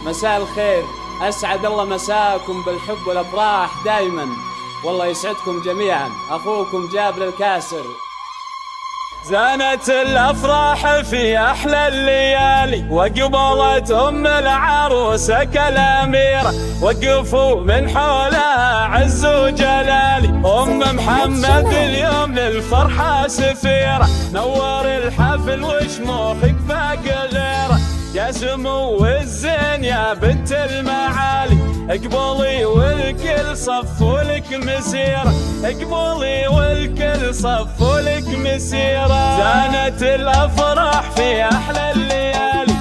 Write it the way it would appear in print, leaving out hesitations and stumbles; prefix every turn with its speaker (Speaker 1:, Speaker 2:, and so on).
Speaker 1: مساء الخير، أسعد الله مساكم بالحب والأفراح دايما، والله يسعدكم جميعا. أخوكم جابر الكاسر.
Speaker 2: زانت الأفراح في أحلى الليالي، وقبلت أم العروسة كالأميرة، وقفوا من حولها عز وجلالي. أم محمد اليوم للفرحة سفيرة، نور الحفل وشموخك فاق غيره. يا سمو الزين يا بنت المعالي، اقبلي والكل صفوا لك مسيرة، اقبلي والكل صفوا لك مسيرة. زانت الأفراح في أحلى الليالي،